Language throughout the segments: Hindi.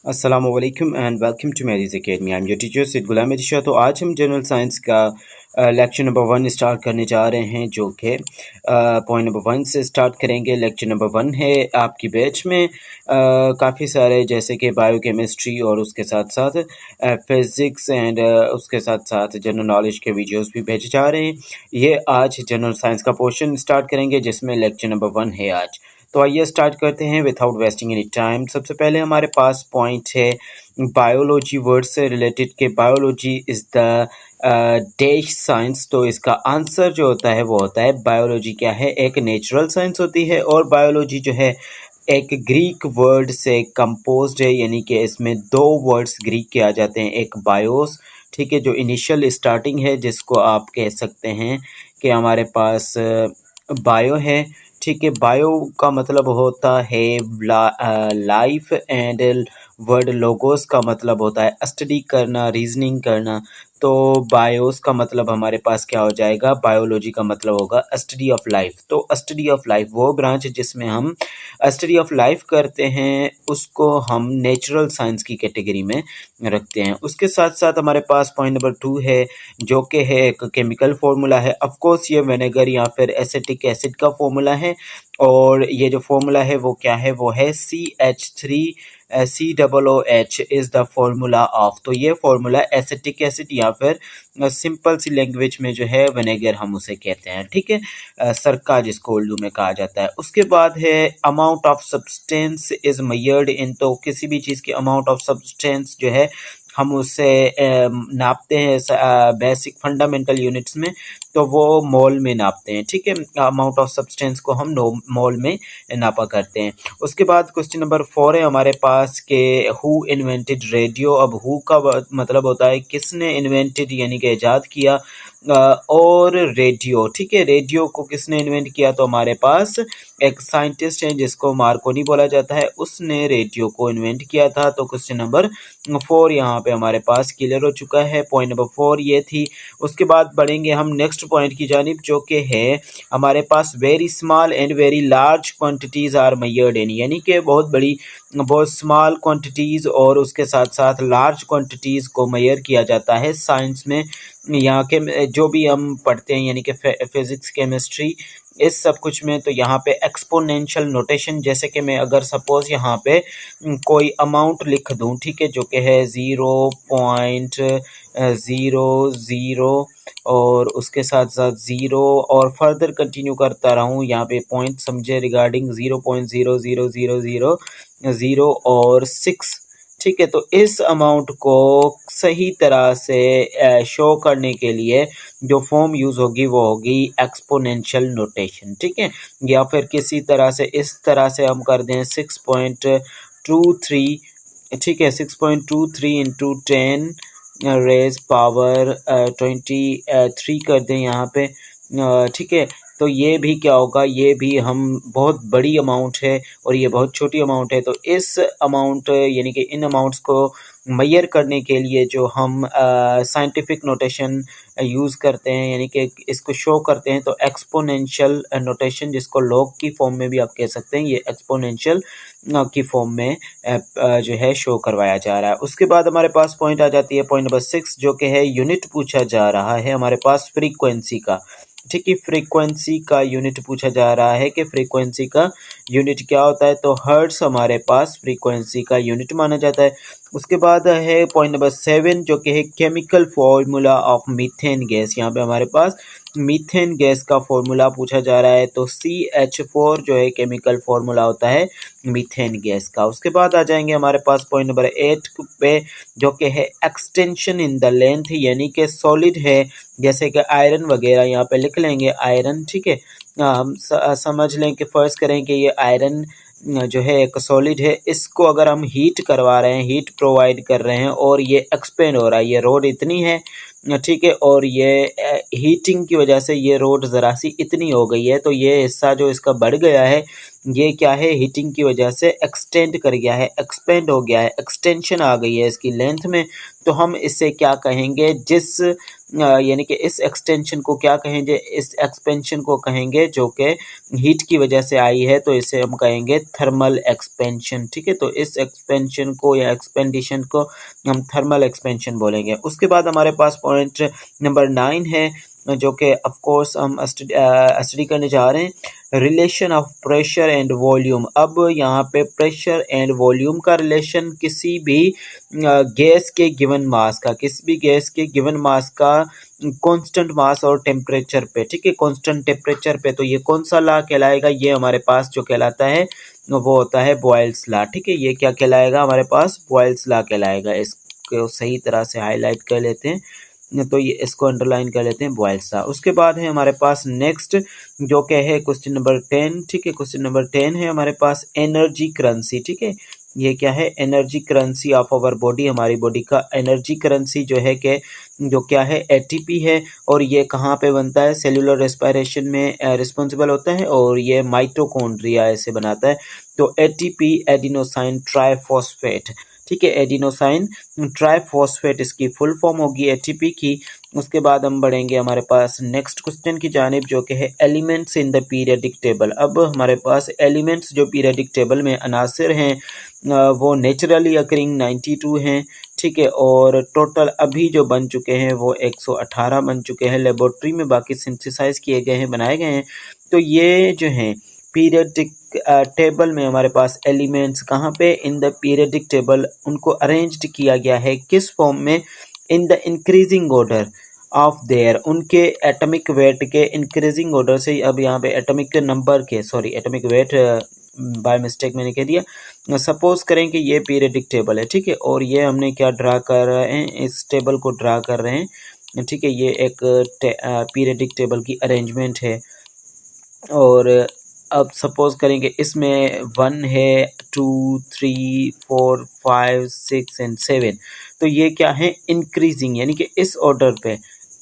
अस्सलामुअलैकुम and welcome to Mary's Academy. I am your teacher Syed Ghulam Irshad. तो आज हम जनरल साइंस का लेक्चर नंबर 1 स्टार्ट करने जा रहे हैं, जो कि पॉइंट नंबर 1 से स्टार्ट करेंगे। लेक्चर नंबर 1 है आपकी बैच में काफ़ी सारे, जैसे कि बायोकेमिस्ट्री और उसके साथ साथ फिज़िक्स एंड उसके साथ साथ जनरल नॉलेज के वीडियोस भी भेजे जा रहे हैं। ये आज जनरल साइंस का पोर्शन स्टार्ट करेंगे, जिसमें लेक्चर नंबर 1 है आज। तो आइए स्टार्ट करते हैं विदाउट वेस्टिंग एनी टाइम। सबसे पहले हमारे पास पॉइंट है बायोलॉजी, वर्ड से रिलेटेड के biology is the dash science. तो इसका आंसर जो होता है वो होता है बायोलॉजी क्या है, एक नेचुरल साइंस होती है। और बायोलॉजी जो है एक ग्रीक वर्ड से कंपोज्ड है, यानी कि इसमें दो वर्ड्स ग्रीक के आ जाते हैं। एक बायोस, ठीक है, जो इनिशियल स्टार्टिंग है, जिसको आप कह सकते हैं कि हमारे पास बायो है, ठीक है। बायो का मतलब होता है लाइफ, एंड वर्ड लोगोस का मतलब होता है स्टडी करना, रीजनिंग करना। तो बायोस का मतलब हमारे पास क्या हो जाएगा, बायोलॉजी का मतलब होगा स्टडी ऑफ लाइफ। तो स्टडी ऑफ लाइफ वो ब्रांच जिसमें हम स्टडी ऑफ लाइफ करते हैं, उसको हम नेचुरल साइंस की कैटेगरी में रखते हैं। उसके साथ साथ हमारे पास पॉइंट नंबर 2 है, जो कि है एक केमिकल फार्मूला है। ऑफ कोर्स ये विनेगर या फिर एसिटिक एसिड का फार्मूला है, और ये जो फार्मूला है वो क्या है, वो है CH3COOH is the formula of. तो ये फार्मूला एसिटिक एसिड या फिर सिंपल सी लैंग्वेज में जो है विनेगर हम उसे कहते हैं, ठीक है। सरका जिसको उर्दू में कहा जाता है। उसके बाद है amount of substance is measured in. तो किसी भी चीज़ की अमाउंट ऑफ सब्सटेंस जो है हम उसे नापते हैं बेसिक फंडामेंटल यूनिट्स में, तो वो मोल में नापते हैं, ठीक है। अमाउंट ऑफ सब्सटेंस को हम मोल में नापा करते हैं। उसके बाद क्वेश्चन नंबर 4 है हमारे पास के हु इन्वेंटेड रेडियो। अब हु का मतलब होता है किसने इन्वेंटेड, यानी कि ईजाद किया, और रेडियो, ठीक है, रेडियो को किसने इन्वेंट किया, तो हमारे पास एक साइंटिस्ट है जिसको मार्कोनी बोला जाता है, उसने रेडियो को इन्वेंट किया था। तो क्वेश्चन नंबर 4 यहाँ पे हमारे पास क्लियर हो चुका है। पॉइंट नंबर 4 ये थी। उसके बाद बढ़ेंगे हम नेक्स्ट पॉइंट की जानिब, जो कि है हमारे पास very small and very large quantities are measured in, यानी कि बहुत बड़ी, बहुत स्मॉल क्वांटिटीज़ और उसके साथ साथ लार्ज क्वांटिटीज़ को मेजर किया जाता है साइंस में। यहाँ के जो भी हम पढ़ते हैं, यानी कि फिज़िक्स, केमिस्ट्री, इस सब कुछ में, तो यहाँ पे एक्सपोनेंशियल नोटेशन, जैसे कि मैं अगर सपोज यहाँ पे कोई अमाउंट लिख दूँ, ठीक है, जो कि है 0.00 और उसके साथ साथ 0 और फर्दर कंटिन्यू करता रहूँ, यहाँ पे पॉइंट समझे रिगार्डिंग 0.00000 और 6, ठीक है। तो इस अमाउंट को सही तरह से शो करने के लिए जो फॉर्म यूज़ होगी वो होगी एक्सपोनेंशियल नोटेशन, ठीक है। या फिर किसी तरह से इस तरह से हम कर दें 6.23, ठीक है, 6.23 इंटू 10 रेज पावर 23 कर दें यहाँ पे, ठीक है। तो ये भी क्या होगा, ये भी हम बहुत बड़ी अमाउंट है और ये बहुत छोटी अमाउंट है। तो इस अमाउंट, यानी कि इन अमाउंट्स को मेजर करने के लिए जो हम साइंटिफिक नोटेशन यूज़ करते हैं, यानी कि इसको शो करते हैं, तो एक्सपोनेंशियल नोटेशन, जिसको लॉग की फॉर्म में भी आप कह सकते हैं, ये एक्सपोनेंशियल की फॉर्म में जो है शो करवाया जा रहा है। उसके बाद हमारे पास पॉइंट आ जाती है पॉइंट नंबर 6, जो कि है यूनिट पूछा जा रहा है हमारे पास फ्रीक्वेंसी का, ठीक है। फ्रीक्वेंसी का यूनिट पूछा जा रहा है कि फ्रीक्वेंसी का यूनिट क्या होता है, तो हर्ट्ज हमारे पास फ्रीक्वेंसी का यूनिट माना जाता है। उसके बाद है पॉइंट नंबर 7, जो कि है chemical formula of methane gas. यहाँ पे हमारे पास मीथेन गैस का फॉर्मूला पूछा जा रहा है, तो CH4 जो है केमिकल फॉर्मूला होता है मीथेन गैस का। उसके बाद आ जाएंगे हमारे पास पॉइंट नंबर 8 पे, जो कि है एक्सटेंशन इन द लेंथ, यानी कि सॉलिड है, जैसे कि आयरन वगैरह, यहाँ पे लिख लेंगे आयरन, ठीक है। हम समझ लें कि फ़र्ज़ करें कि ये आयरन जो है एक सॉलिड है, इसको अगर हम हीट करवा रहे हैं, हीट प्रोवाइड कर रहे हैं और ये एक्सपेंड हो रहा है, ये रोड इतनी है, ठीक है, और ये हीटिंग की वजह से ये रोड ज़रा सी इतनी हो गई है, तो ये हिस्सा जो इसका बढ़ गया है, ये क्या है, हीटिंग की वजह से एक्सटेंड कर गया है, एक्सपेंड हो गया है, एक्सटेंशन आ गई है इसकी लेंथ में। तो हम इससे क्या कहेंगे, जिस यानी कि इस एक्सटेंशन को क्या कहेंगे, इस एक्सपेंशन को कहेंगे जो कि हीट की वजह से आई है, तो इसे हम कहेंगे थर्मल एक्सपेंशन। ठीक है, तो इस एक्सपेंशन को या एक्सपेंडिशन को हम थर्मल एक्सपेंशन बोलेंगे। उसके बाद हमारे पास पॉइंट नंबर 9 है, जो कि ऑफ कोर्स हम स्टडी करने जा रहे हैं, relation of pressure and volume. अब यहाँ पे प्रेशर एंड वॉल्यूम का रिलेशन किसी भी गैस के गिवन मास का, किसी भी गैस के गिवन मास का कांस्टेंट मास और टेम्परेचर पे, ठीक है, कांस्टेंट टेम्परेचर पे, तो ये कौन सा लॉ कहलाएगा, ये हमारे पास जो कहलाता है वो होता है बॉयल्स लॉ। ठीक है, ये क्या कहलाएगा, हमारे पास बॉयल्स लॉ कहलाएगा। इसको सही तरह से हाईलाइट कर लेते हैं, तो ये इसको अंडरलाइन कर लेते हैं, बॉयल्स लॉ। उसके बाद है हमारे पास नेक्स्ट जो क्या है क्वेश्चन नंबर 10। ठीक है, क्वेश्चन नंबर 10 है हमारे पास एनर्जी करेंसी। ठीक है, ये क्या है, energy currency of our body, हमारी बॉडी का एनर्जी करेंसी जो है कि जो क्या है एटीपी है, और ये कहाँ पे बनता है, सेलुलर रेस्पिरेशन में रिस्पॉन्सिबल होता है, और ये माइटोकॉन्ड्रिया से बनाता है। तो एटीपी एडिनोसाइन ट्राइफॉस्फेट। ठीक है, एडिनोसाइन ट्राइफॉस्फेट इसकी फुल फॉर्म होगी एटीपी की। उसके बाद हम बढ़ेंगे हमारे पास नेक्स्ट क्वेश्चन की जानिब, जो कि है elements in the periodic table. अब हमारे पास एलिमेंट्स जो पीरियडिक टेबल में अनासिर हैं वो नेचुरली अकरिंग 92 हैं। ठीक है, और टोटल अभी जो बन चुके हैं वो 118 बन चुके हैं लेबोरेटरी में, बाकी सिंथेसाइज किए गए हैं, बनाए गए हैं। तो ये जो हैं पीरियडिक टेबल में हमारे पास एलिमेंट्स कहाँ पे, इन द पीरियडिक टेबल उनको अरेंज्ड किया गया है किस फॉर्म में, in the increasing order of their, उनके एटॉमिक वेट के इंक्रीजिंग ऑर्डर से। अब यहाँ पे एटॉमिक नंबर के, sorry atomic weight by mistake मैंने कह दिया। सपोज करें कि ये पीरियडिक टेबल है, ठीक है, और ये हमने क्या ड्रा कर रहे हैं, इस टेबल को ड्रा कर रहे हैं। ठीक है, ये एक पीरियडिक टेबल की अरेंजमेंट है, और अब सपोज करेंगे इसमें 1 है, 2, 3, 4, 5, 6 एंड 7। तो ये क्या है, इंक्रीजिंग, यानी कि इस ऑर्डर पे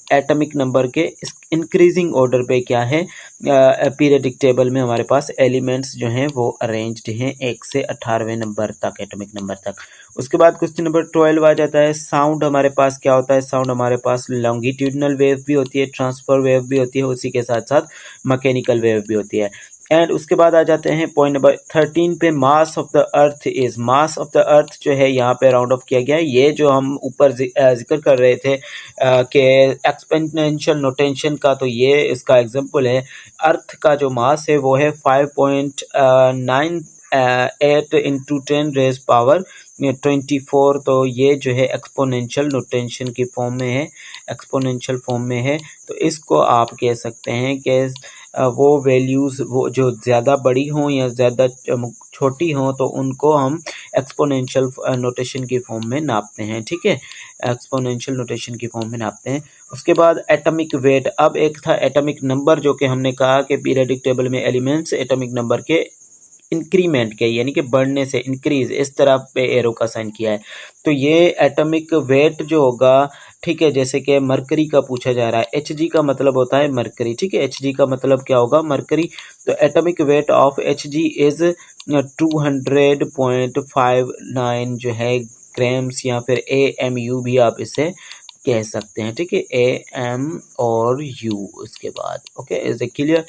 एटॉमिक नंबर के इस इंक्रीजिंग ऑर्डर पे क्या है पीरियडिक टेबल में हमारे पास एलिमेंट्स जो हैं वो अरेंज्ड हैं 1 से 18वें नंबर तक, एटॉमिक नंबर तक। उसके बाद क्वेश्चन नंबर 12 आ जाता है, साउंड हमारे पास क्या होता है, साउंड हमारे पास लॉन्गिट्यूडनल वेव भी होती है, ट्रांसफर वेव भी होती है, उसी के साथ साथ मैकेनिकल वेव भी होती है। एंड उसके बाद आ जाते हैं पॉइंट नंबर 13 पे, mass of the earth is, mass of the earth जो है यहाँ पे राउंड ऑफ किया गया है। ये जो हम ऊपर जिक्र कर रहे थे कि एक्सपोनेंशियल नोटेशन का, तो ये इसका एग्जांपल है। अर्थ का जो मास है वो है 5.98 इंटू 10 रेज पावर 24। तो ये जो है एक्सपोनेंशियल नोटेशन की फॉर्म में है, एक्सपोनेंशियल फॉर्म में है। तो इसको आप कह सकते हैं कि वो वैल्यूज़ वो जो ज़्यादा बड़ी हों या ज़्यादा छोटी हों, तो उनको हम एक्सपोनेंशियल नोटेशन की फॉर्म में नापते हैं। ठीक है, एक्सपोनेंशियल नोटेशन की फॉर्म में नापते हैं। उसके बाद एटॉमिक वेट, अब एक था एटॉमिक नंबर, जो कि हमने कहा कि पीरियडिक टेबल में एलिमेंट्स एटॉमिक नंबर के इंक्रीमेंट के, यानी कि बढ़ने से, इंक्रीज, इस तरह पे एरो का साइन किया है। तो ये एटॉमिक वेट जो होगा, ठीक है, जैसे कि मरकरी का पूछा जा रहा है, Hg का मतलब होता है मरकरी। ठीक है, Hg का मतलब क्या होगा, मरकरी। तो atomic weight of Hg is 200.59 जो है ग्राम्स, या फिर AMU भी आप इसे कह सकते हैं। ठीक है, AM और U उसके बाद, ओके, इज ए क्लियर।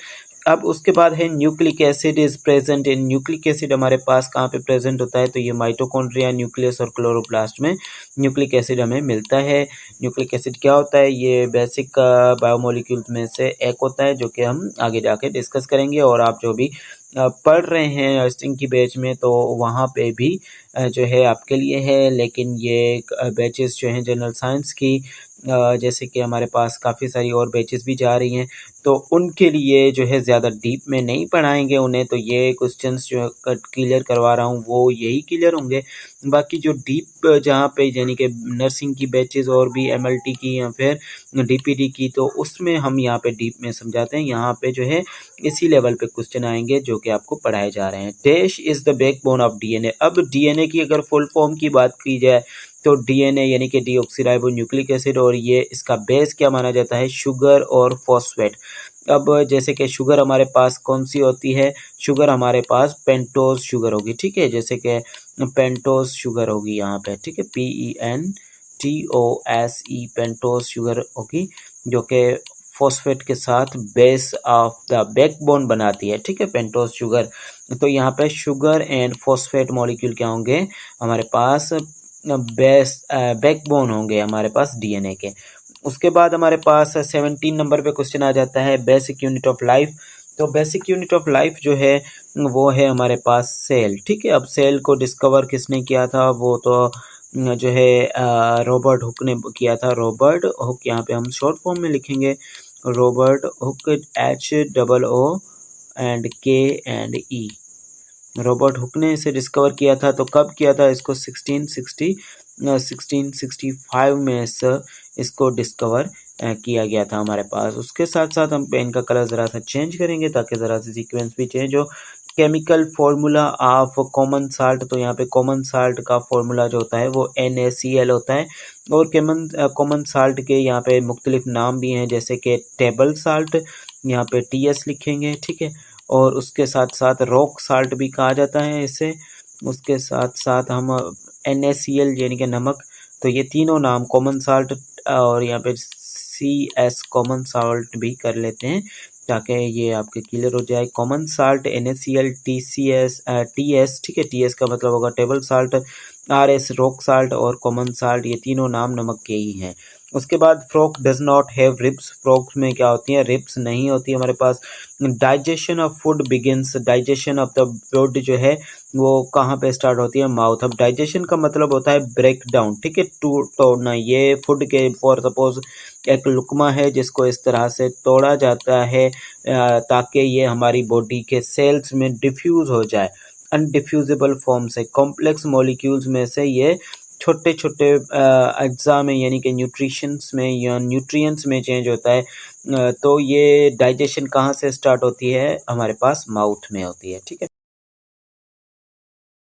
अब उसके बाद है nucleic acid is present in, nucleic acid हमारे पास कहाँ पे प्रेजेंट होता है, तो ये माइटोकॉन्ड्रिया, न्यूक्लियस और क्लोरोप्लास्ट में न्यूक्लिक एसिड हमें मिलता है। न्यूक्लिक एसिड क्या होता है, ये बेसिक बायोमोलिक्यूल्स में से एक होता है, जो कि हम आगे जाके डिस्कस करेंगे। और आप जो भी पढ़ रहे हैं नर्सिंग की बैच में, तो वहाँ पे भी जो है आपके लिए है। लेकिन ये बैचेस जो हैं जनरल साइंस की, जैसे कि हमारे पास काफ़ी सारी और बैचेस भी जा रही हैं, तो उनके लिए जो है ज़्यादा डीप में नहीं पढ़ाएंगे उन्हें। तो ये क्वेश्चंस जो क्लियर करवा रहा हूँ वो यही क्लियर होंगे। बाकी जो डीप जहाँ पे यानी कि नर्सिंग की बैचेस और भी MLT की या फिर DPD की, तो उसमें हम यहाँ पे डीप में समझाते हैं। यहाँ पे जो है इसी लेवल पे क्वेश्चन आएंगे जो कि आपको पढ़ाए जा रहे हैं। Dash is the backbone of DNA। अब DNA की अगर फुल फॉर्म की बात की जाए, तो DNA यानी कि डीऑक्सीराइबो न्यूक्लिक एसिड, और ये इसका बेस क्या माना जाता है, शुगर और फॉस्फेट। अब जैसे कि शुगर हमारे पास कौन सी होती है, शुगर हमारे पास पेंटोज शुगर होगी। ठीक है, जैसे कि पेंटोज शुगर होगी यहाँ पे। ठीक है, PEN TOSE पेंटोस शुगर होगी, जो कि फॉस्फेट के साथ बेस ऑफ द बैकबोन बनाती है, ठीक है, पेंटोस शुगर। तो यहाँ पे शुगर एंड फॉस्फेट मॉलिक्यूल क्या होंगे हमारे पास, बेस बैकबोन होंगे हमारे पास डीएनए के। उसके बाद हमारे पास 17 नंबर पे क्वेश्चन आ जाता है बेसिक यूनिट ऑफ लाइफ। तो बेसिक यूनिट ऑफ लाइफ जो है वो है हमारे पास सेल, ठीक है। अब सेल को डिस्कवर किसने किया था, वो तो जो है रॉबर्ट हुक ने किया था। रॉबर्ट हुक, यहाँ पे हम शॉर्ट फॉर्म में लिखेंगे Robert Hooke, HOO and KE। Robert Hooke ने इसे डिस्कवर किया था। तो कब किया था इसको, 1665 में इसको डिस्कवर किया गया था हमारे पास। उसके साथ साथ हम पेन का कलर ज़रा सा चेंज करेंगे ताकि ज़रा सा सीक्वेंस भी चेंज हो। Chemical formula of common salt, तो यहाँ पे कॉमन साल्ट का फार्मूला जो होता है वो NaCl होता है। और कॉमन साल्ट के यहाँ पे मुख्तलिफ नाम भी हैं, जैसे कि टेबल साल्ट, यहाँ पे TS लिखेंगे, ठीक है। और उसके साथ साथ रॉक साल्ट भी कहा जाता है इसे। उसके साथ साथ हम NaCl यानी कि नमक, तो ये तीनों नाम कॉमन साल्ट और यहाँ पे CS कॉमन साल्ट भी कर लेते हैं ताकि ये आपके क्लियर हो जाए। कॉमन साल्ट NaCl, TS, ठीक है, TS का मतलब होगा table salt, RS rock salt और कॉमन साल्ट, ये तीनों नाम नमक के ही हैं। उसके बाद frog does not have ribs, frog में क्या होती है, रिब्स नहीं होती हमारे पास। Digestion of food begins, digestion of the food जो है वो कहाँ पे स्टार्ट होती है, माउथ। अब डाइजेशन का मतलब होता है ब्रेक डाउन, ठीक है, तोड़ना। ये फूड के फॉर सपोज एक लुकमा है जिसको इस तरह से तोड़ा जाता है ताकि ये हमारी बॉडी के सेल्स में डिफ्यूज़ हो जाए। अनडिफ्यूजेबल फॉर्म से कॉम्प्लेक्स मॉलिक्यूल्स में से ये छोटे छोटे अज्जा में यानी कि न्यूट्रिशंस में या न्यूट्रिएंट्स में चेंज होता है। तो ये डाइजेशन कहाँ से स्टार्ट होती है, हमारे पास माउथ में होती है, ठीक है।